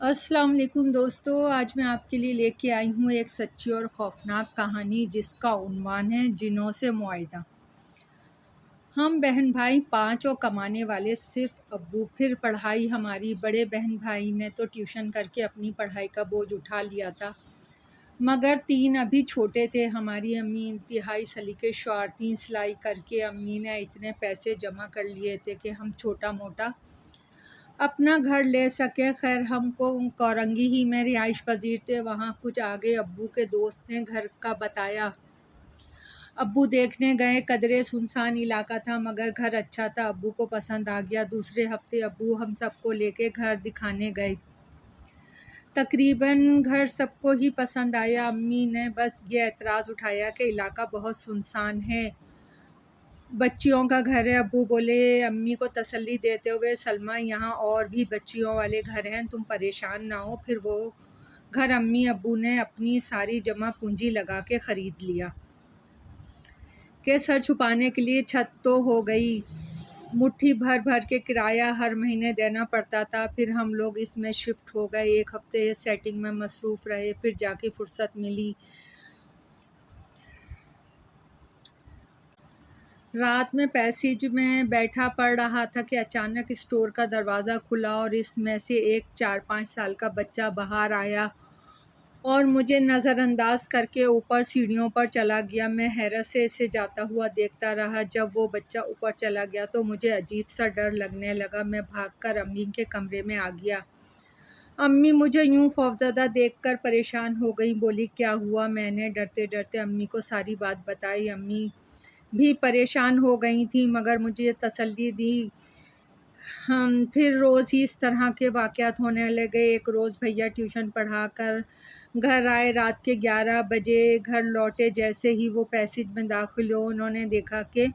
السلام علیکم دوستو، آج میں آپ کے لیے لے کے آئی ہوں ایک سچی اور خوفناک کہانی جس کا عنوان ہے جنوں سے معاہدہ۔ ہم بہن بھائی 5 اور کمانے والے صرف ابو، پھر پڑھائی ہماری۔ بڑے بہن بھائی نے تو ٹیوشن کر کے اپنی پڑھائی کا بوجھ اٹھا لیا تھا، مگر 3 ابھی چھوٹے تھے۔ ہماری امی انتہائی سلیقے شعار تھیں۔ سلائی کر کے امی نے اتنے پیسے جمع کر لیے تھے کہ ہم چھوٹا موٹا اپنا گھر لے سکے۔ خیر ہم کو کورنگی ہی میں رہائش پذیر تھے۔ وہاں کچھ آگے ابو کے دوست نے گھر کا بتایا۔ ابو دیکھنے گئے۔ قدرے سنسان علاقہ تھا مگر گھر اچھا تھا۔ ابو کو پسند آ گیا۔ دوسرے ہفتے ابو ہم سب کو لے کے گھر دکھانے گئے۔ تقریباً گھر سب کو ہی پسند آیا۔ امی نے بس یہ اعتراض اٹھایا کہ علاقہ بہت سنسان ہے، بچیوں کا گھر ہے۔ ابو بولے امی کو تسلی دیتے ہوئے، سلمیٰ یہاں اور بھی بچیوں والے گھر ہیں، تم پریشان نہ ہو۔ پھر وہ گھر امی ابو نے اپنی ساری جمع پونجی لگا کے خرید لیا کہ سر چھپانے کے لیے چھت تو ہو گئی۔ مٹھی بھر بھر کے کرایہ ہر مہینے دینا پڑتا تھا۔ پھر ہم لوگ اس میں شفٹ ہو گئے۔ ایک ہفتے سیٹنگ میں مصروف رہے، پھر جا کے فرصت ملی۔ رات میں پیسیج میں بیٹھا پڑھ رہا تھا کہ اچانک اسٹور کا دروازہ کھلا اور اس میں سے ایک 4-5 سال کا بچہ باہر آیا اور مجھے نظر انداز کر کے اوپر سیڑھیوں پر چلا گیا۔ میں حیرت سے اسے جاتا ہوا دیکھتا رہا۔ جب وہ بچہ اوپر چلا گیا تو مجھے عجیب سا ڈر لگنے لگا۔ میں بھاگ کر امی کے کمرے میں آ گیا۔ امی مجھے یوں خوفزدہ دیکھ کر پریشان ہو گئی، بولی کیا ہوا؟ میں نے ڈرتے ڈرتے امی کو ساری بات بتائی۔ امی بھی پریشان ہو گئی تھیں مگر مجھے تسلی دی۔ پھر روز ہی اس طرح کے واقعات ہونے لگے۔ ایک روز بھیا ٹیوشن پڑھا کر گھر آئے، رات کے 11 بجے گھر لوٹے۔ جیسے ہی وہ پیسیج میں داخل ہوئے انہوں نے دیکھا کہ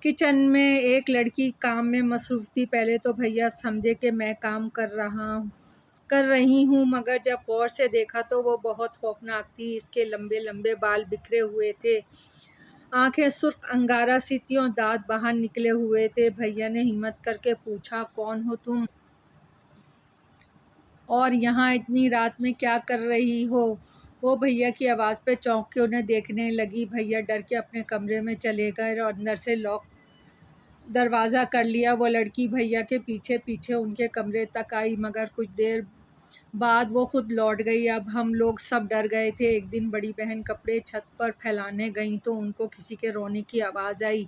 کچن میں ایک لڑکی کام میں مصروف تھی۔ پہلے تو بھیا سمجھے کہ میں کام کر رہی ہوں مگر جب غور سے دیکھا تو وہ بہت خوفناک تھی۔ اس کے لمبے لمبے بال بکھرے ہوئے تھے، آنکھیں سرخ انگارہ سی تھیں اور دانت باہر نکلے ہوئے تھے۔ بھیا نے ہمت کر کے پوچھا کون ہو تم اور یہاں اتنی رات میں کیا کر رہی ہو؟ وہ بھیا کی آواز پہ چونک کے انہیں دیکھنے لگی۔ بھیا ڈر کے اپنے کمرے میں چلے گئے اور اندر سے لاک دروازہ کر لیا۔ وہ لڑکی بھیا کے پیچھے پیچھے ان کے کمرے تک آئی مگر کچھ دیر بعد وہ خود لوٹ گئی۔ اب ہم لوگ سب ڈر گئے تھے۔ ایک دن بڑی بہن کپڑے چھت پر پھیلانے گئیں تو ان کو کسی کے رونے کی آواز آئی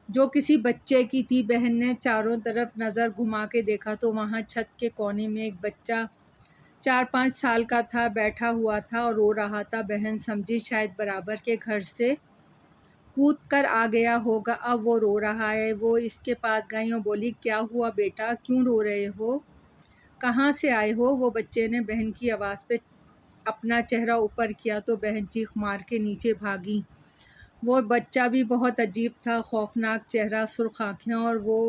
جو کسی بچے کی تھی۔ بہن نے چاروں طرف نظر گھما کے دیکھا تو وہاں چھت کے کونے میں ایک بچہ 4-5 سال کا تھا، بیٹھا ہوا تھا اور رو رہا تھا۔ بہن سمجھی شاید برابر کے گھر سے کود کر آ گیا ہوگا، اب وہ رو رہا ہے۔ وہ اس کے پاس گئی اور بولی کیا ہوا بیٹا، کیوں رو رہے ہو، کہاں سے آئے ہو؟ وہ بچے نے بہن کی آواز پہ اپنا چہرہ اوپر کیا تو بہن چیخ مار کے نیچے بھاگی۔ وہ بچہ بھی بہت عجیب تھا، خوفناک چہرہ، سرخ آنکھیں، اور وہ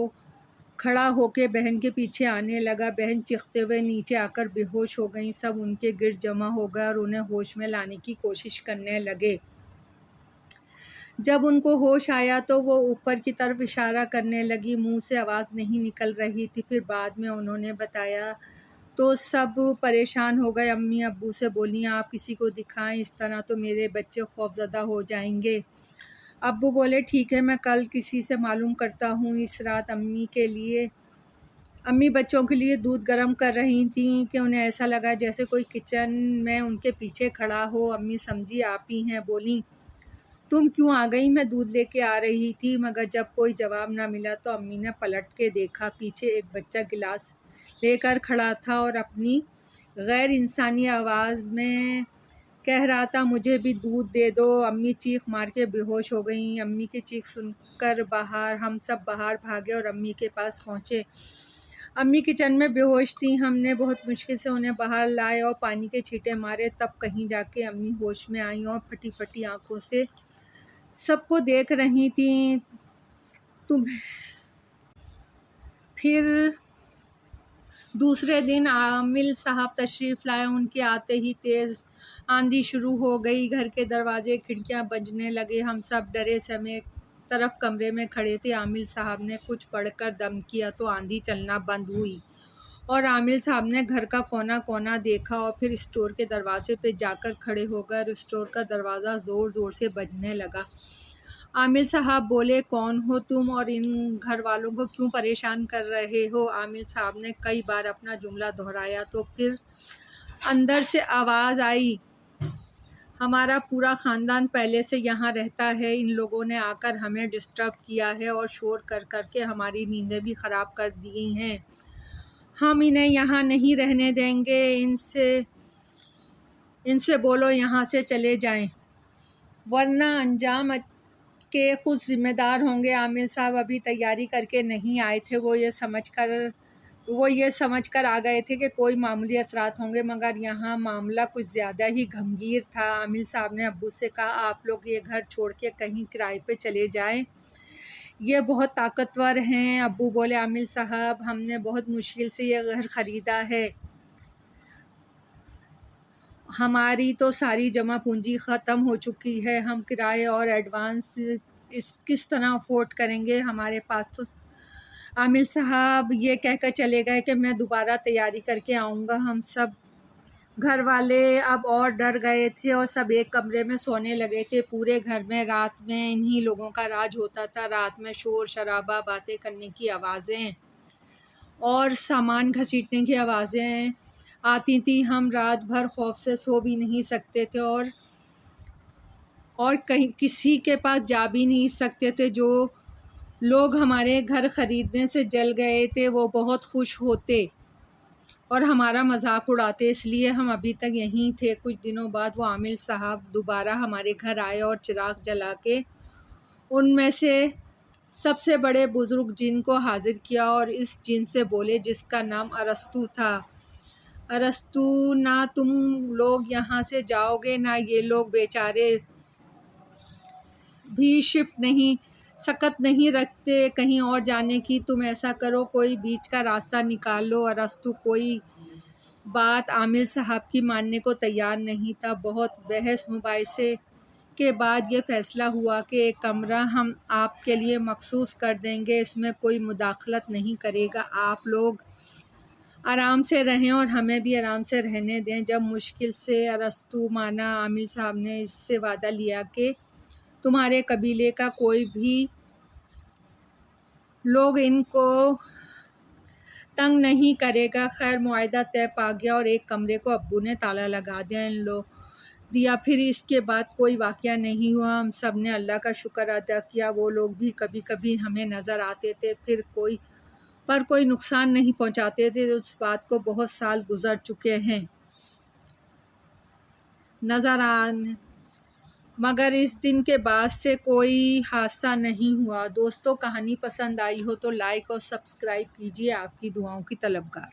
کھڑا ہو کے بہن کے پیچھے آنے لگا۔ بہن چیختے ہوئے نیچے آ کر بے ہوش ہو گئیں۔ سب ان کے گرد جمع ہو گئے اور انہیں ہوش میں لانے کی کوشش کرنے لگے۔ جب ان کو ہوش آیا تو وہ اوپر کی طرف اشارہ کرنے لگی، منہ سے آواز نہیں نکل رہی تھی۔ پھر بعد میں انہوں نے بتایا تو سب پریشان ہو گئے۔ امی ابو سے بولیں آپ کسی کو دکھائیں، اس طرح تو میرے بچے خوفزدہ ہو جائیں گے۔ ابو بولے ٹھیک ہے، میں کل کسی سے معلوم کرتا ہوں۔ اس رات امی بچوں کے لیے دودھ گرم کر رہی تھیں کہ انہیں ایسا لگا جیسے کوئی کچن میں ان کے پیچھے کھڑا ہو۔ امی سمجھی آپ ہی ہیں، بولیں تم کیوں آ گئی؟ میں دودھ لے کے آ رہی تھی۔ مگر جب کوئی جواب نہ ملا تو امی نے پلٹ کے دیکھا، پیچھے ایک بچہ گلاس لے کر کھڑا تھا اور اپنی غیر انسانی آواز میں کہہ رہا تھا مجھے بھی دودھ دے دو۔ امی چیخ مار کے بے ہوش ہو گئیں۔ امی کی چیخ سن کر ہم سب باہر بھاگے اور امی کے پاس پہنچے۔ امی کچن میں بے ہوش تھیں۔ ہم نے بہت مشکل سے انہیں باہر لائے اور پانی کے چھینٹے مارے، تب کہیں جا کے امی ہوش میں آئیں اور پھٹی پھٹی آنکھوں سے سب کو دیکھ رہی تھیں۔ پھر دوسرے دن عامل صاحب تشریف لائے۔ ان کے آتے ہی تیز آندھی شروع ہو گئی، گھر کے دروازے کھڑکیاں بجنے لگے۔ ہم سب ڈرے سہمے ایک طرف کمرے میں کھڑے تھے۔ عامل صاحب نے کچھ پڑھ کر دم کیا تو آندھی چلنا بند ہوئی اور عامل صاحب نے گھر کا کونا کونا دیکھا اور پھر اسٹور کے دروازے پہ جا کر کھڑے ہو کر اسٹور کا دروازہ زور زور سے بجنے لگا۔ عامل صاحب بولے، کون ہو تم اور ان گھر والوں کو کیوں پریشان کر رہے ہو؟ عامل صاحب نے کئی بار اپنا جملہ دہرایا تو پھر اندر سے آواز آئی، ہمارا پورا خاندان پہلے سے یہاں رہتا ہے، ان لوگوں نے آ کر ہمیں ڈسٹرب کیا ہے اور شور کر کر کے ہماری نیندیں بھی خراب کر دی ہیں، ہم انہیں یہاں نہیں رہنے دیں گے، ان سے بولو یہاں سے چلے جائیں ورنہ انجام کے خود ذمہ دار ہوں گے۔ عامل صاحب ابھی تیاری کر کے نہیں آئے تھے، وہ یہ سمجھ کر آ گئے تھے کہ کوئی معمولی اثرات ہوں گے، مگر یہاں معاملہ کچھ زیادہ ہی گھمگیر تھا۔ عامل صاحب نے ابو سے کہا، آپ لوگ یہ گھر چھوڑ کے کہیں کرائے پہ چلے جائیں، یہ بہت طاقتور ہیں۔ ابو بولے، عامل صاحب ہم نے بہت مشکل سے یہ گھر خریدا ہے، ہماری تو ساری جمع پونجی ختم ہو چکی ہے، ہم کرائے اور ایڈوانس کس طرح افورڈ کریں گے، ہمارے پاس تو۔ عامل صاحب یہ کہہ کر چلے گئے کہ میں دوبارہ تیاری کر کے آؤں گا۔ ہم سب گھر والے اب اور ڈر گئے تھے اور سب ایک کمرے میں سونے لگے تھے۔ پورے گھر میں رات میں انہی لوگوں کا راج ہوتا تھا، رات میں شور شرابہ، باتیں کرنے کی آوازیں اور سامان گھسیٹنے کی آوازیں آتی تھیں۔ ہم رات بھر خوف سے سو بھی نہیں سکتے تھے اور کہیں کسی کے پاس جا بھی نہیں سکتے تھے۔ جو لوگ ہمارے گھر خریدنے سے جل گئے تھے وہ بہت خوش ہوتے اور ہمارا مذاق اڑاتے، اس لیے ہم ابھی تک یہیں تھے۔ کچھ دنوں بعد وہ عامل صاحب دوبارہ ہمارے گھر آئے اور چراغ جلا کے ان میں سے سب سے بڑے بزرگ جن کو حاضر کیا اور اس جن سے بولے جس کا نام ارسطو تھا، ارسطو، نہ تم لوگ یہاں سے جاؤ گے، نہ یہ لوگ بیچارے بھی سکت نہیں رکھتے کہیں اور جانے کی، تم ایسا کرو کوئی بیچ کا راستہ نکال لو۔ ارسطو کوئی بات عامل صاحب کی ماننے کو تیار نہیں تھا۔ بہت بحث مباحثے کے بعد یہ فیصلہ ہوا کہ ایک کمرہ ہم آپ کے لیے مخصوص کر دیں گے، اس میں کوئی مداخلت نہیں کرے گا، آپ لوگ آرام سے رہیں اور ہمیں بھی آرام سے رہنے دیں۔ جب مشکل سے ارسطو مانا، عامل صاحب نے اس سے وعدہ لیا کہ تمہارے قبیلے کا کوئی بھی لوگ ان کو تنگ نہیں کرے گا۔ خیر معاہدہ طے پا گیا اور ایک کمرے کو ابو نے تالا لگا دیا۔ پھر اس کے بعد کوئی واقعہ نہیں ہوا۔ ہم سب نے اللہ کا شکر ادا کیا۔ وہ لوگ بھی کبھی کبھی ہمیں نظر آتے تھے، پر کوئی نقصان نہیں پہنچاتے تھے۔ اس بات کو بہت سال گزر چکے ہیں مگر اس دن کے بعد سے کوئی حادثہ نہیں ہوا۔ دوستو، کہانی پسند آئی ہو تو لائک اور سبسکرائب کیجیے، آپ کی دعاؤں کی طلبگار۔